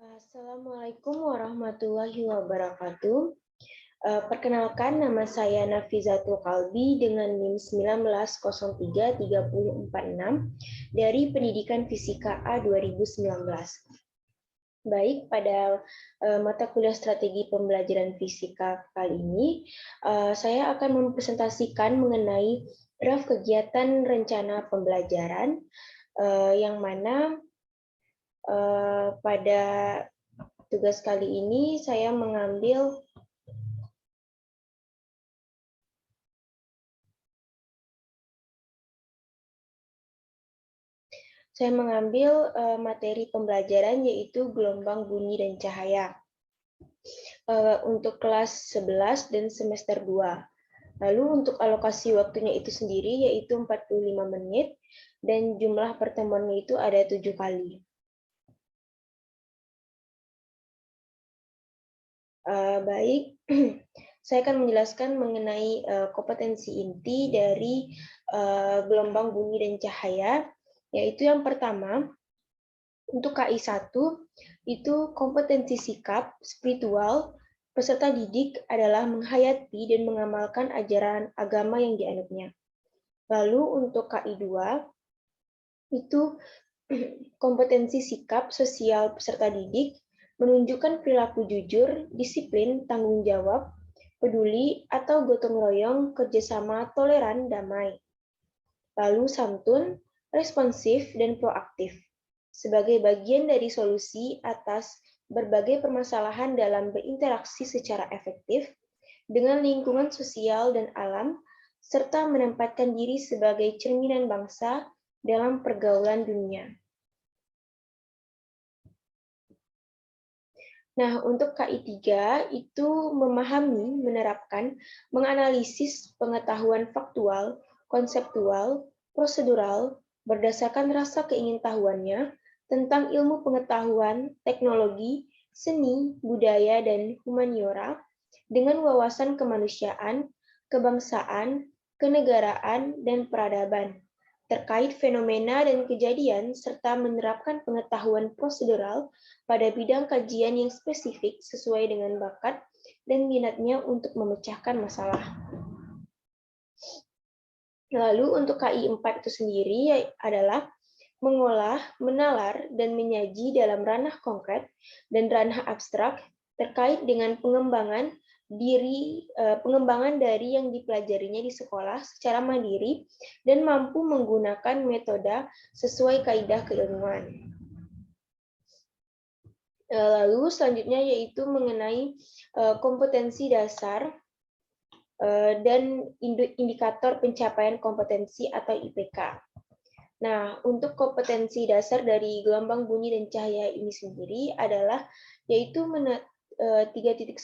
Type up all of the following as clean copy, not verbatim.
Assalamualaikum warahmatullahi wabarakatuh. Perkenalkan, nama saya Nafizatul Kalbi dengan NIM 19033046 dari Pendidikan Fisika A 2019. Baik, pada mata kuliah strategi pembelajaran fisika kali ini, saya akan mempresentasikan mengenai draft kegiatan rencana pembelajaran yang mana pada tugas kali ini saya mengambil materi pembelajaran yaitu gelombang bunyi dan cahaya untuk kelas 11 dan semester 2. Lalu untuk alokasi waktunya itu sendiri yaitu 45 menit dan jumlah pertemuannya itu ada 7 kali. Baik, saya akan menjelaskan mengenai kompetensi inti dari gelombang bunyi dan cahaya, yaitu yang pertama, untuk KI 1, itu kompetensi sikap, spiritual, peserta didik adalah menghayati dan mengamalkan ajaran agama yang dianutnya. Lalu untuk KI 2, itu kompetensi sikap sosial peserta didik, menunjukkan perilaku jujur, disiplin, tanggung jawab, peduli, atau gotong royong, kerjasama, toleran, damai. Lalu santun, responsif, dan proaktif. Sebagai bagian dari solusi atas berbagai permasalahan dalam berinteraksi secara efektif dengan lingkungan sosial dan alam, serta menempatkan diri sebagai cerminan bangsa dalam pergaulan dunia. Nah, untuk KI 3 itu memahami, menerapkan, menganalisis pengetahuan faktual, konseptual, prosedural, berdasarkan rasa keingintahuannya tentang ilmu pengetahuan, teknologi, seni, budaya, dan humaniora dengan wawasan kemanusiaan, kebangsaan, kenegaraan, dan peradaban terkait fenomena dan kejadian serta menerapkan pengetahuan prosedural pada bidang kajian yang spesifik sesuai dengan bakat dan minatnya untuk memecahkan masalah. Lalu untuk KI 4 itu sendiri adalah mengolah, menalar, dan menyaji dalam ranah konkret dan ranah abstrak terkait dengan pengembangan dari yang dipelajarinya di sekolah secara mandiri dan mampu menggunakan metode sesuai kaidah keilmuan. Lalu selanjutnya yaitu mengenai kompetensi dasar dan indikator pencapaian kompetensi atau IPK. Nah, untuk kompetensi dasar dari gelombang bunyi dan cahaya ini sendiri adalah yaitu 3.10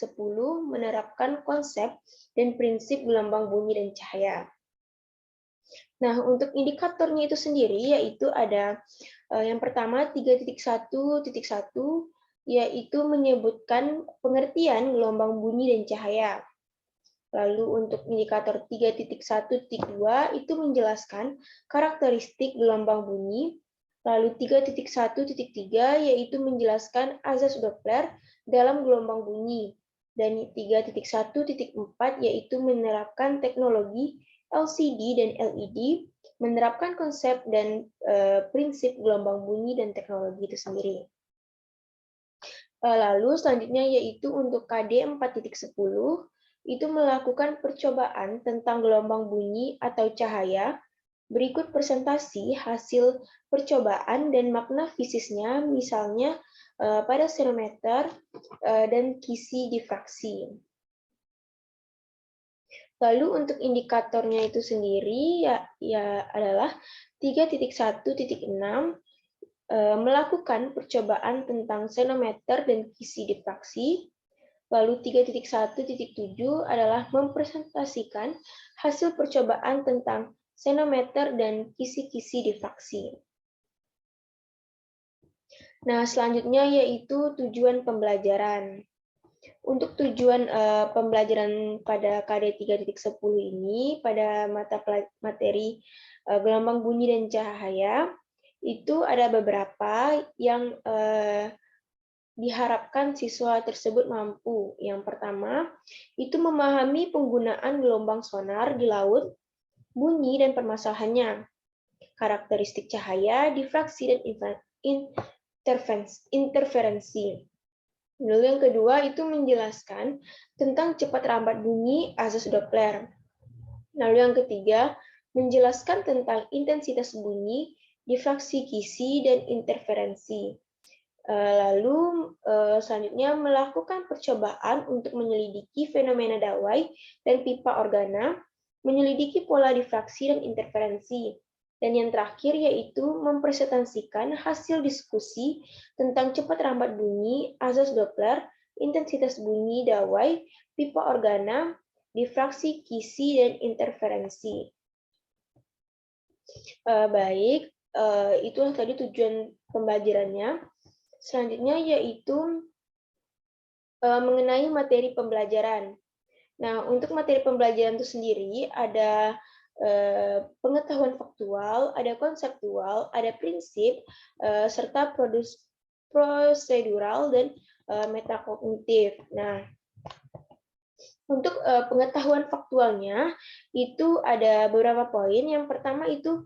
menerapkan konsep dan prinsip gelombang bunyi dan cahaya. Nah, untuk indikatornya itu sendiri yaitu ada yang pertama 3.1.1 yaitu menyebutkan pengertian gelombang bunyi dan cahaya. Lalu untuk indikator 3.1.2 itu menjelaskan karakteristik gelombang bunyi. Lalu 3.1.3 yaitu menjelaskan azas Doppler dalam gelombang bunyi. Dan 3.1.4 yaitu menerapkan teknologi LCD dan LED, menerapkan konsep dan prinsip gelombang bunyi dan teknologi itu sendiri. Lalu selanjutnya yaitu untuk KD 4.10 itu melakukan percobaan tentang gelombang bunyi atau cahaya. Berikut presentasi hasil percobaan dan makna fisisnya, misalnya pada senometer dan kisi difraksi. Lalu untuk indikatornya itu sendiri ya adalah 3.1.6 melakukan percobaan tentang senometer dan kisi difraksi. Lalu 3.1.7 adalah mempresentasikan hasil percobaan tentang senometer dan kisi-kisi difraksi. Nah, selanjutnya yaitu tujuan pembelajaran. Untuk tujuan pembelajaran pada KD 3.10 ini, pada mata materi gelombang bunyi dan cahaya, itu ada beberapa yang diharapkan siswa tersebut mampu. Yang pertama, itu memahami penggunaan gelombang sonar di laut, bunyi dan permasalahannya, karakteristik cahaya, difraksi, dan interferensi. Lalu yang kedua itu menjelaskan tentang cepat lambat bunyi azas Doppler. Lalu yang ketiga, menjelaskan tentang intensitas bunyi, difraksi kisi, dan interferensi. Lalu selanjutnya melakukan percobaan untuk menyelidiki fenomena dawai dan pipa organa, menyelidiki pola difraksi dan interferensi. Dan yang terakhir yaitu mempresentasikan hasil diskusi tentang cepat lambat bunyi, azas Doppler, intensitas bunyi dawai, pipa organa, difraksi kisi, dan interferensi. Baik, itulah tadi tujuan pembelajarannya. Selanjutnya yaitu mengenai materi pembelajaran. Nah, untuk materi pembelajaran itu sendiri ada pengetahuan faktual, ada konseptual, ada prinsip, serta prosedural dan metakognitif. Nah, untuk pengetahuan faktualnya itu ada beberapa poin. Yang pertama itu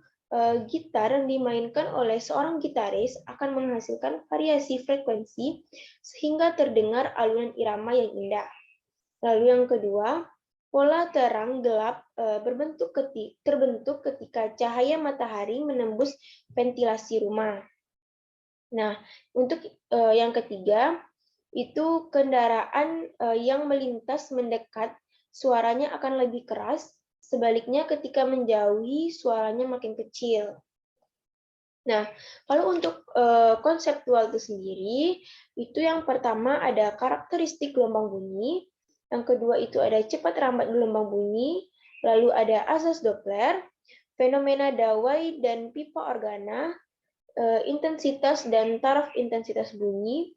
gitar yang dimainkan oleh seorang gitaris akan menghasilkan variasi frekuensi sehingga terdengar alunan irama yang indah. Lalu yang kedua, pola terang gelap terbentuk ketika cahaya matahari menembus ventilasi rumah. Nah, untuk yang ketiga, itu kendaraan yang melintas mendekat, suaranya akan lebih keras, sebaliknya ketika menjauhi, suaranya makin kecil. Nah, kalau untuk konseptual itu sendiri, itu yang pertama ada karakteristik gelombang bunyi, yang kedua itu ada cepat lambat gelombang bunyi, lalu ada asas Doppler, fenomena dawai dan pipa organa, intensitas dan taraf intensitas bunyi,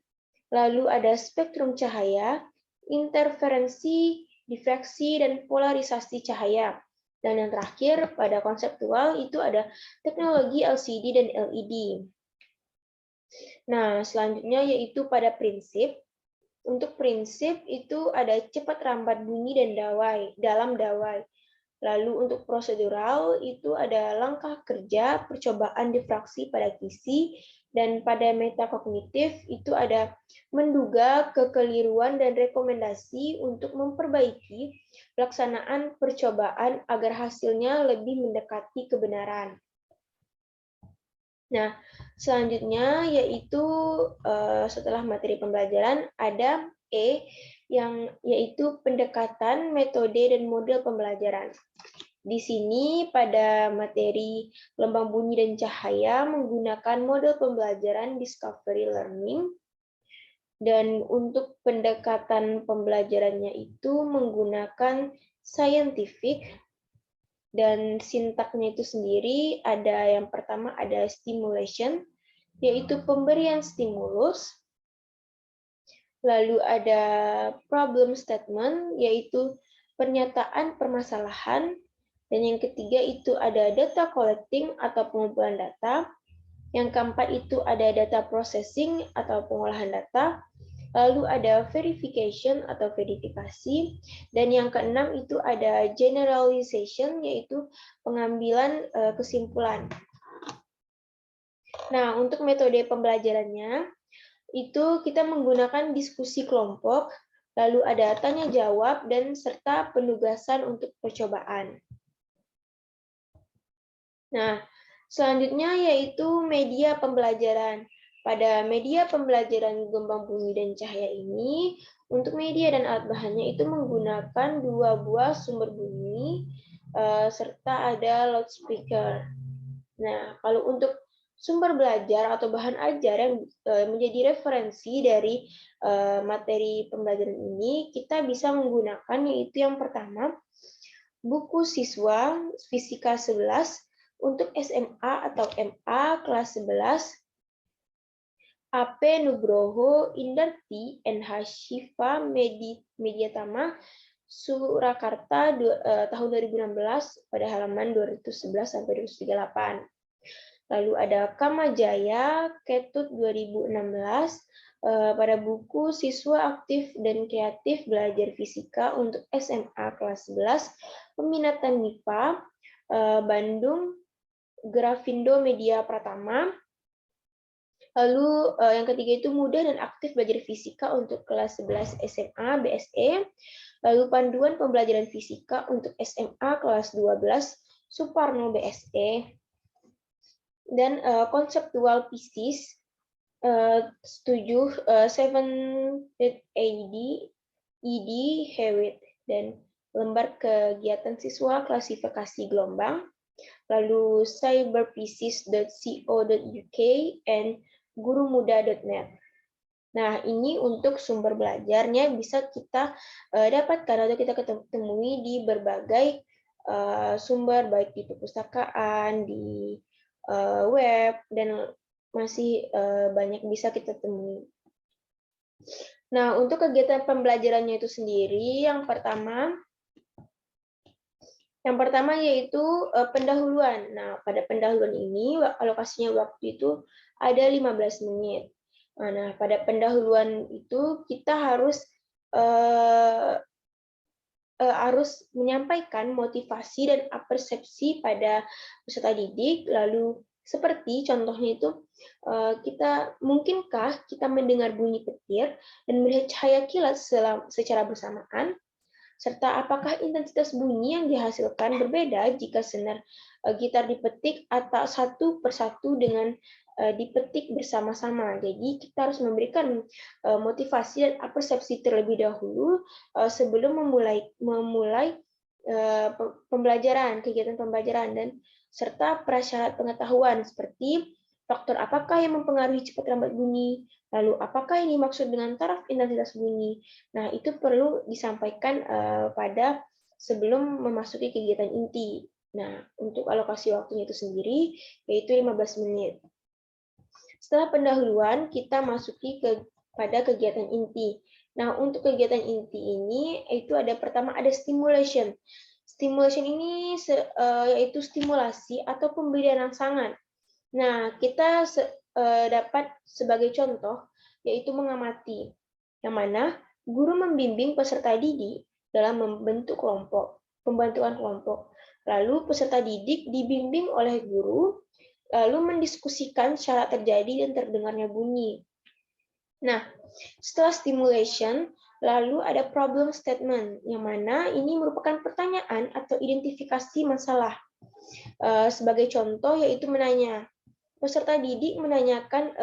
lalu ada spektrum cahaya, interferensi, difraksi, dan polarisasi cahaya. Dan yang terakhir, pada konseptual itu ada teknologi LCD dan LED. Nah, selanjutnya yaitu pada prinsip. Untuk prinsip itu ada cepat lambat bunyi dan dawai, dalam dawai. Lalu untuk prosedural itu ada langkah kerja, percobaan difraksi pada kisi, dan pada metakognitif itu ada menduga kekeliruan dan rekomendasi untuk memperbaiki pelaksanaan percobaan agar hasilnya lebih mendekati kebenaran. Nah, selanjutnya yaitu setelah materi pembelajaran ada yang yaitu pendekatan, metode, dan model pembelajaran. Di sini pada materi gelombang bunyi dan cahaya menggunakan model pembelajaran discovery learning, dan untuk pendekatan pembelajarannya itu menggunakan scientific, dan sintaknya itu sendiri ada yang pertama ada stimulation, yaitu pemberian stimulus, lalu ada problem statement, yaitu pernyataan permasalahan, dan yang ketiga itu ada data collecting atau pengumpulan data. Yang keempat itu ada data processing atau pengolahan data. Lalu ada verification atau verifikasi. Dan yang keenam itu ada generalization, yaitu pengambilan kesimpulan. Nah, untuk metode pembelajarannya, itu kita menggunakan diskusi kelompok, lalu ada tanya jawab, dan serta penugasan untuk percobaan. Nah, selanjutnya yaitu media pembelajaran. Pada media pembelajaran gelombang bunyi dan cahaya ini, untuk media dan alat bahannya itu menggunakan 2 buah sumber bunyi, serta ada loudspeaker. Nah, kalau untuk sumber belajar atau bahan ajar yang menjadi referensi dari materi pembelajaran ini, kita bisa menggunakan yaitu yang pertama, buku siswa Fisika 11, untuk SMA atau MA kelas 11, AP Nugroho Indarti NH Shiva Mediatama Surakarta tahun 2016 pada halaman 211 sampai 238. Lalu ada Kamajaya Ketut 2016, Pada buku Siswa Aktif dan Kreatif Belajar Fisika untuk SMA kelas 11, peminatan MIPA, Bandung, Grafindo Media Pratama. Lalu yang ketiga itu mudah dan aktif belajar fisika untuk kelas 11 SMA BSE. Lalu panduan pembelajaran fisika untuk SMA kelas 12 Suparno BSE. Dan konseptual pieces 7 AD ED Hewitt dan lembar kegiatan siswa klasifikasi gelombang, lalu cyberpieces.co.uk and gurumuda.net. Nah, ini untuk sumber belajarnya bisa kita dapatkan atau kita ketemui di berbagai sumber, baik di perpustakaan, di web, dan masih banyak bisa kita temui. Nah, untuk kegiatan pembelajarannya itu sendiri, yang pertama yaitu pendahuluan. Nah, pada pendahuluan ini alokasinya waktu itu ada 15 menit. Nah, pada pendahuluan itu kita harus menyampaikan motivasi dan persepsi pada peserta didik. Lalu seperti contohnya itu, mungkinkah kita mendengar bunyi petir dan melihat cahaya kilat secara bersamaan? Serta apakah intensitas bunyi yang dihasilkan berbeda jika senar gitar dipetik atau satu persatu dengan dipetik bersama-sama. Jadi kita harus memberikan motivasi dan persepsi terlebih dahulu sebelum memulai kegiatan pembelajaran, dan serta prasyarat pengetahuan seperti faktor apakah yang mempengaruhi cepat lambat bunyi, lalu apakah yang dimaksud dengan taraf intensitas bunyi. Nah, itu perlu disampaikan pada sebelum memasuki kegiatan inti. Nah, untuk alokasi waktunya itu sendiri yaitu 15 menit. Setelah pendahuluan, kita masuki pada kegiatan inti. Nah, untuk kegiatan inti ini itu pertama ada stimulation. Stimulation ini yaitu stimulasi atau pemberian rangsangan. Nah, kita dapat sebagai contoh yaitu mengamati, yang mana guru membimbing peserta didik dalam membentuk pembentukan kelompok. Lalu peserta didik dibimbing oleh guru, lalu mendiskusikan syarat terjadi dan terdengarnya bunyi. Nah, setelah stimulation, lalu ada problem statement, yang mana ini merupakan pertanyaan atau identifikasi masalah. Sebagai contoh yaitu menanya, peserta didik menanyakan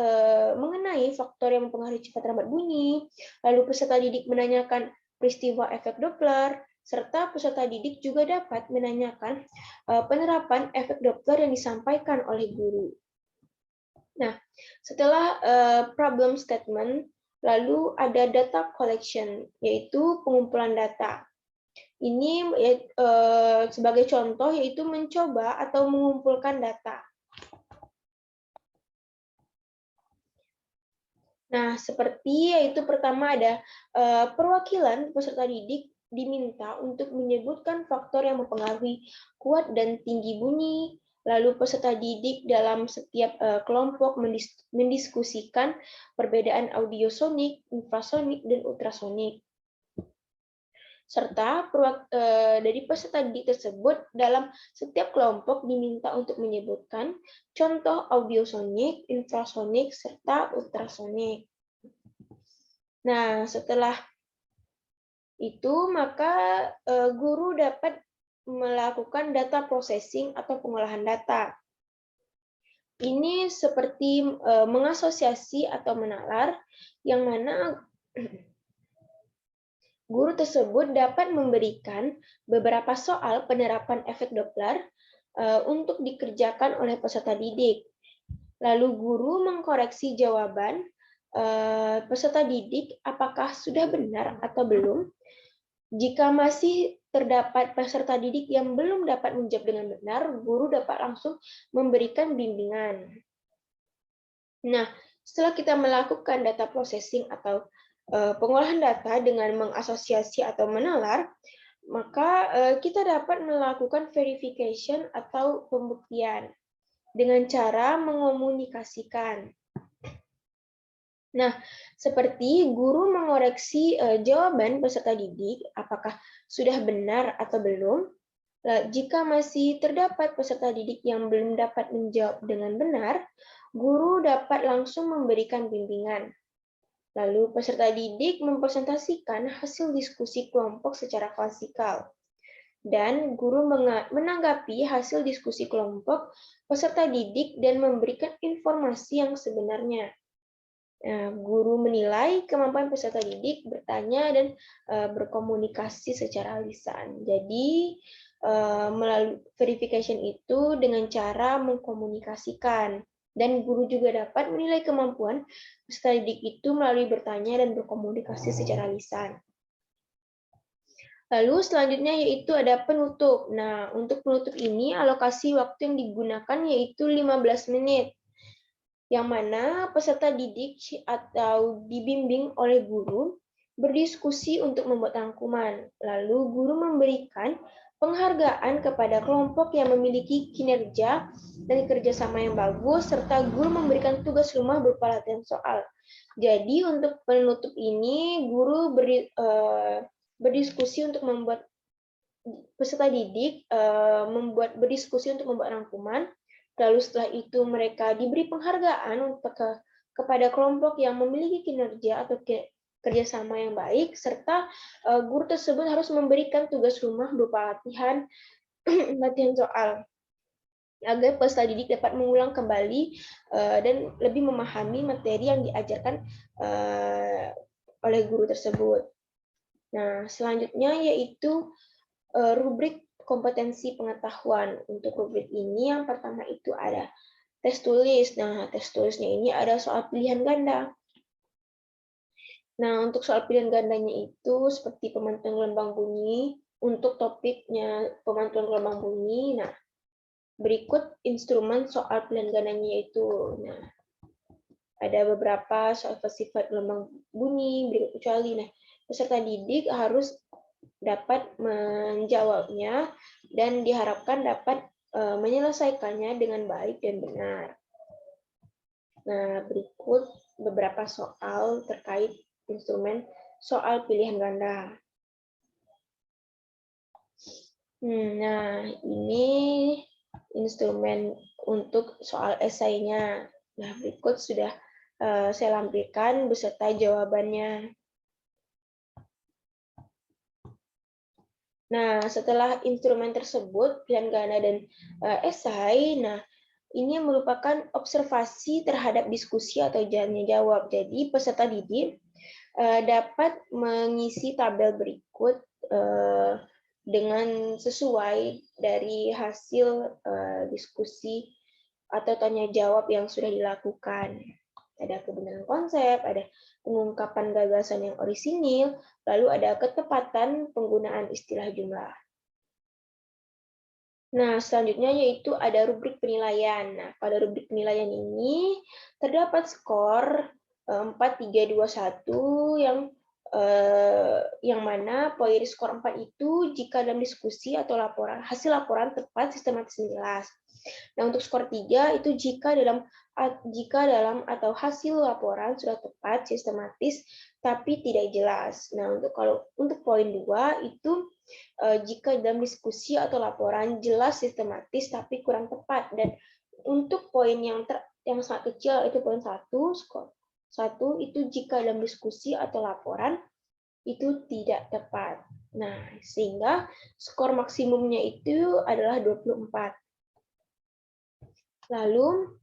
mengenai faktor yang mempengaruhi cepat lambat bunyi, lalu peserta didik menanyakan peristiwa efek Doppler, serta peserta didik juga dapat menanyakan penerapan efek Doppler yang disampaikan oleh guru. Nah, setelah problem statement, lalu ada data collection, yaitu pengumpulan data. Ini sebagai contoh yaitu mencoba atau mengumpulkan data. Nah, seperti yaitu pertama ada perwakilan peserta didik diminta untuk menyebutkan faktor yang mempengaruhi kuat dan tinggi bunyi. Lalu peserta didik dalam setiap kelompok mendiskusikan perbedaan audiosonik, infrasonik, dan ultrasonik. Serta dari peserta didik tersebut dalam setiap kelompok diminta untuk menyebutkan contoh audiosonik, infrasonik, serta ultrasonik. Nah, setelah itu maka guru dapat melakukan data processing atau pengolahan data. Ini seperti mengasosiasi atau menalar, yang mana guru tersebut dapat memberikan beberapa soal penerapan efek Doppler untuk dikerjakan oleh peserta didik. Lalu guru mengkoreksi jawaban peserta didik apakah sudah benar atau belum. Jika masih terdapat peserta didik yang belum dapat menjawab dengan benar, guru dapat langsung memberikan bimbingan. Nah, setelah kita melakukan data processing atau pengolahan data dengan mengasosiasi atau menalar, maka kita dapat melakukan verification atau pembuktian dengan cara mengomunikasikan. Nah, seperti guru mengoreksi jawaban peserta didik, apakah sudah benar atau belum. Jika masih terdapat peserta didik yang belum dapat menjawab dengan benar, guru dapat langsung memberikan bimbingan. Lalu peserta didik mempresentasikan hasil diskusi kelompok secara klasikal. Dan guru menanggapi hasil diskusi kelompok peserta didik dan memberikan informasi yang sebenarnya. Guru menilai kemampuan peserta didik bertanya dan berkomunikasi secara lisan. Jadi, melalui verification itu dengan cara mengkomunikasikan. Dan guru juga dapat menilai kemampuan peserta didik itu melalui bertanya dan berkomunikasi secara lisan. Lalu selanjutnya yaitu ada penutup. Nah, untuk penutup ini alokasi waktu yang digunakan yaitu 15 menit. Yang mana peserta didik atau dibimbing oleh guru berdiskusi untuk membuat rangkuman. Lalu guru memberikan penghargaan kepada kelompok yang memiliki kinerja dan kerjasama yang bagus, serta guru memberikan tugas rumah berupa latihan soal. Jadi untuk penutup ini, guru berdiskusi untuk membuat peserta didik berdiskusi untuk membuat rangkuman. Lalu setelah itu mereka diberi penghargaan untuk kepada kelompok yang memiliki kinerja atau kerjasama yang baik, serta guru tersebut harus memberikan tugas rumah berupa latihan soal agar peserta didik dapat mengulang kembali dan lebih memahami materi yang diajarkan oleh guru tersebut. Nah, selanjutnya yaitu rubrik kompetensi pengetahuan. Untuk rubrik ini yang pertama itu ada tes tulis. Nah, tes tulisnya ini ada soal pilihan ganda. Nah, untuk soal pilihan gandanya itu seperti pemantuan gelombang bunyi. Untuk topiknya pemantuan gelombang bunyi, nah berikut instrumen soal pilihan gandanya itu. Nah, ada beberapa soal sifat gelombang bunyi, berikut kecuali. Nah, peserta didik harus dapat menjawabnya dan diharapkan dapat menyelesaikannya dengan baik dan benar. Nah, berikut beberapa soal terkait instrumen soal pilihan ganda. Nah, ini instrumen untuk soal esainya. Nah, berikut sudah saya lampirkan beserta jawabannya. Nah, setelah instrumen tersebut, pilihan ganda dan esai, nah ini merupakan observasi terhadap diskusi atau jawabannya jawab. Jadi peserta didik dapat mengisi tabel berikut dengan sesuai dari hasil diskusi atau tanya jawab yang sudah dilakukan. Ada kebenaran konsep, ada pengungkapan gagasan yang orisinil, lalu ada ketepatan penggunaan istilah jumlah. Nah, selanjutnya yaitu ada rubrik penilaian. Nah, pada rubrik penilaian ini terdapat skor 4, 3, 2, 1 yang mana poin skor 4 itu jika dalam diskusi atau hasil laporan tepat, sistematis, dan jelas. Nah, untuk skor 3 itu jika dalam atau hasil laporan sudah tepat, sistematis, tapi tidak jelas. Nah, untuk poin 2 itu jika dalam diskusi atau laporan jelas, sistematis, tapi kurang tepat. Dan untuk poin yang sangat kecil itu poin 1, skor 1 itu jika dalam diskusi atau laporan itu tidak tepat. Nah, sehingga skor maksimumnya itu adalah 24. Lalu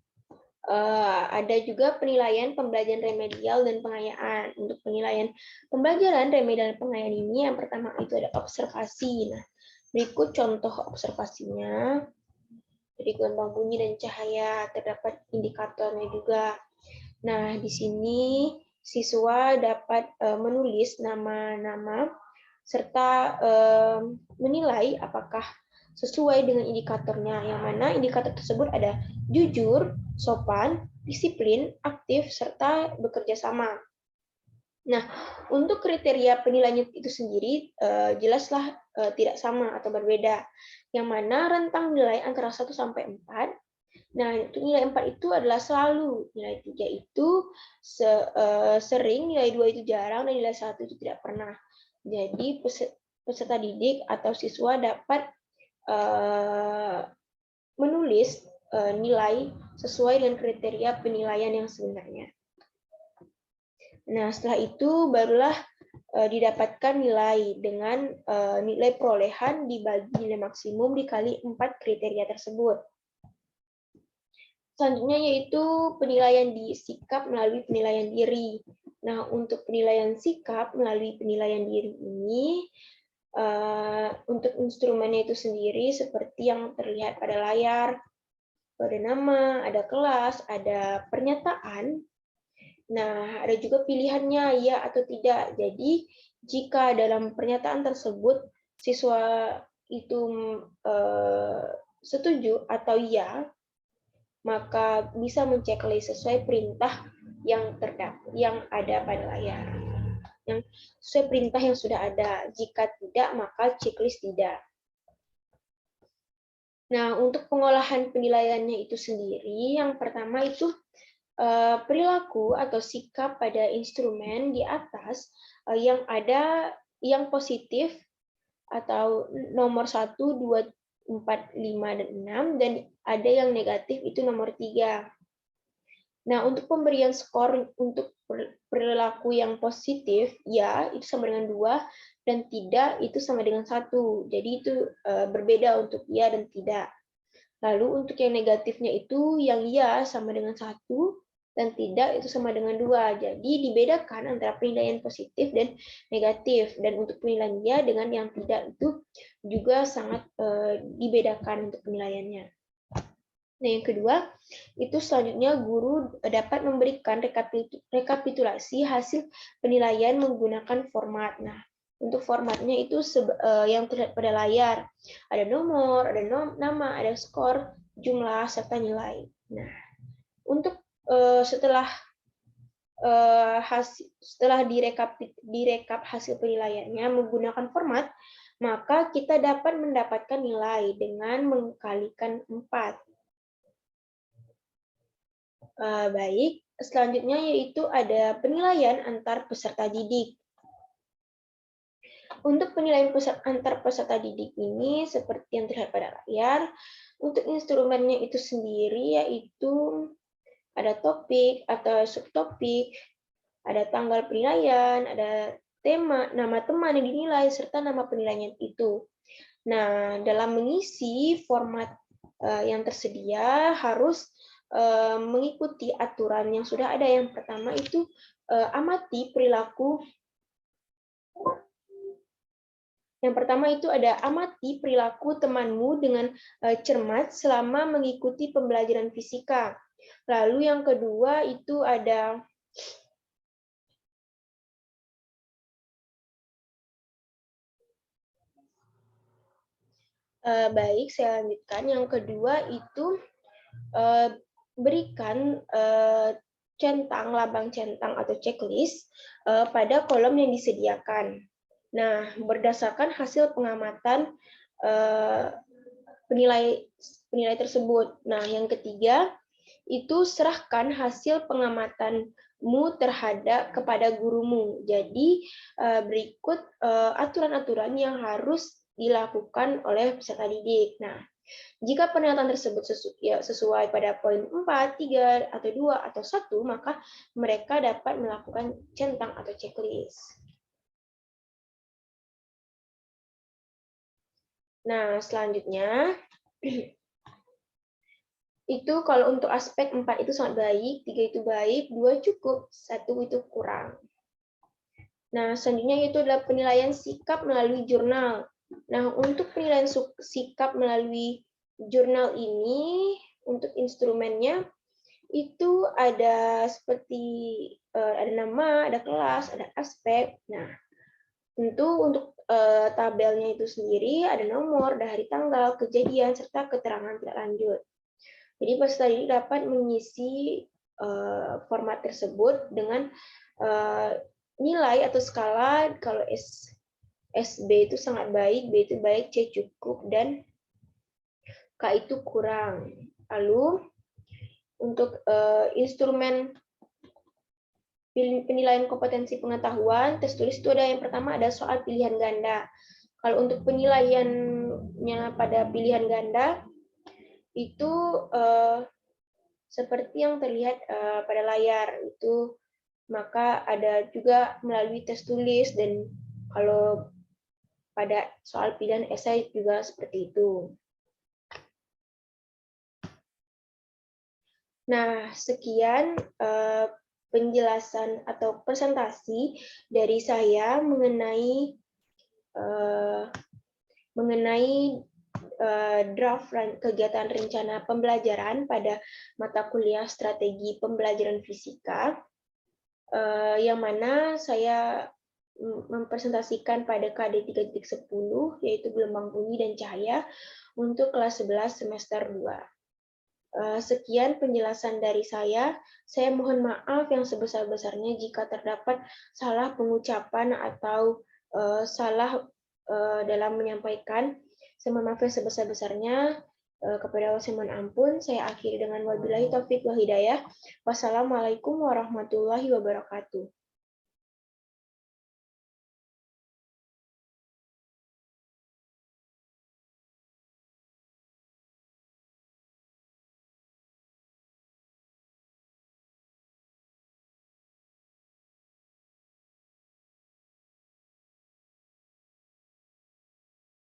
ada juga penilaian pembelajaran remedial dan pengayaan. Untuk penilaian pembelajaran remedial dan pengayaan ini yang pertama itu ada observasi. Nah, berikut contoh observasinya. Jadi gelombang bunyi dan cahaya, terdapat indikatornya juga. Nah, di sini siswa dapat menulis nama-nama serta menilai apakah sesuai dengan indikatornya, yang mana indikator tersebut ada jujur, sopan, disiplin, aktif, serta bekerja sama. Nah, untuk kriteria penilaian itu sendiri jelaslah tidak sama atau berbeda, yang mana rentang nilai antara 1 sampai 4 Nah, untuk nilai 4 itu adalah selalu. Nilai 3 itu sering, nilai 2 itu jarang, dan nilai 1 itu tidak pernah. Jadi peserta didik atau siswa dapat menulis nilai sesuai dengan kriteria penilaian yang sebenarnya. Nah, setelah itu barulah didapatkan nilai dengan nilai perolehan dibagi nilai maksimum dikali 4 kriteria tersebut. Selanjutnya yaitu penilaian di sikap melalui penilaian diri. Nah, untuk penilaian sikap melalui penilaian diri ini, untuk instrumennya itu sendiri seperti yang terlihat pada layar, ada nama, ada kelas, ada pernyataan. Nah, ada juga pilihannya ya atau tidak. Jadi, jika dalam pernyataan tersebut siswa itu setuju atau ya, maka bisa menceklis sesuai perintah yang ada pada layar. Yang sesuai perintah yang sudah ada. Jika tidak, maka checklist tidak. Nah, untuk pengolahan penilaiannya itu sendiri, yang pertama itu perilaku atau sikap pada instrumen di atas yang ada yang positif atau nomor 1, 2, 4, 5, dan 6, dan ada yang negatif itu nomor 3. Nah, untuk pemberian skor untuk perilaku yang positif, ya, itu sama dengan 2, dan tidak, itu sama dengan 1. Jadi itu berbeda untuk ya dan tidak. Lalu untuk yang negatifnya itu, yang ya sama dengan 1, dan tidak itu sama dengan 2. Jadi dibedakan antara penilaian positif dan negatif. Dan untuk penilaian ya dengan yang tidak itu juga sangat dibedakan untuk penilaiannya. Nah, yang kedua, itu selanjutnya guru dapat memberikan rekapitulasi hasil penilaian menggunakan format. Nah, untuk formatnya itu yang terlihat pada layar. Ada nomor, ada nama, ada skor, jumlah, serta nilai. Nah, untuk setelah direkap hasil penilaiannya menggunakan format, maka kita dapat mendapatkan nilai dengan mengkalikan 4. Baik, selanjutnya yaitu ada penilaian antar peserta didik. Untuk penilaian antar peserta didik ini seperti yang terlihat pada layar, untuk instrumennya itu sendiri yaitu ada topik atau subtopik, ada tanggal penilaian, ada tema, nama teman yang dinilai, serta nama penilaian itu. Nah, dalam mengisi format yang tersedia harus mengikuti aturan yang sudah ada. Yang pertama itu amati perilaku. Yang pertama itu ada amati perilaku temanmu dengan cermat selama mengikuti pembelajaran fisika. Lalu yang kedua itu ada baik, saya lanjutkan. Yang kedua itu berikan labang centang atau checklist pada kolom yang disediakan. Nah, berdasarkan hasil pengamatan penilai tersebut. Nah, yang ketiga itu serahkan hasil pengamatanmu kepada gurumu. Jadi berikut aturan-aturan yang harus dilakukan oleh peserta didik. Nah, jika pernyataan tersebut sesuai pada poin 4, 3, atau 2, atau 1, maka mereka dapat melakukan centang atau checklist. Nah, selanjutnya, itu kalau untuk aspek 4 itu sangat baik, 3 itu baik, 2 cukup, 1 itu kurang. Nah, selanjutnya itu adalah penilaian sikap melalui jurnal. Nah, untuk penilaian sikap melalui jurnal ini, untuk instrumennya, itu ada seperti ada nama, ada kelas, ada aspek. Nah, tentu untuk tabelnya itu sendiri ada nomor, ada hari tanggal, kejadian, serta keterangan tidak lanjut. Jadi peserta didik dapat mengisi format tersebut dengan nilai atau skala. Kalau SB itu sangat baik, B itu baik, C cukup, dan K itu kurang. Lalu untuk instrumen penilaian kompetensi pengetahuan, tes tulis itu ada yang pertama ada soal pilihan ganda. Kalau untuk penilaiannya pada pilihan ganda, itu seperti yang terlihat pada layar, itu maka ada juga melalui tes tulis, dan kalau pada soal pilihan esai juga seperti itu. Nah, sekian penjelasan atau presentasi dari saya mengenai draft kegiatan rencana pembelajaran pada mata kuliah strategi pembelajaran fisika, yang mana saya mempresentasikan pada KD 3.10, yaitu gelombang bunyi dan cahaya, untuk kelas 11 semester 2. Sekian penjelasan dari saya. Saya mohon maaf yang sebesar-besarnya jika terdapat salah pengucapan atau salah dalam menyampaikan. Saya mohon maaf yang sebesar-besarnya. Kepada Allah saya mohon ampun. Saya akhiri dengan wabillahi taufik wal hidayah. Wassalamualaikum warahmatullahi wabarakatuh.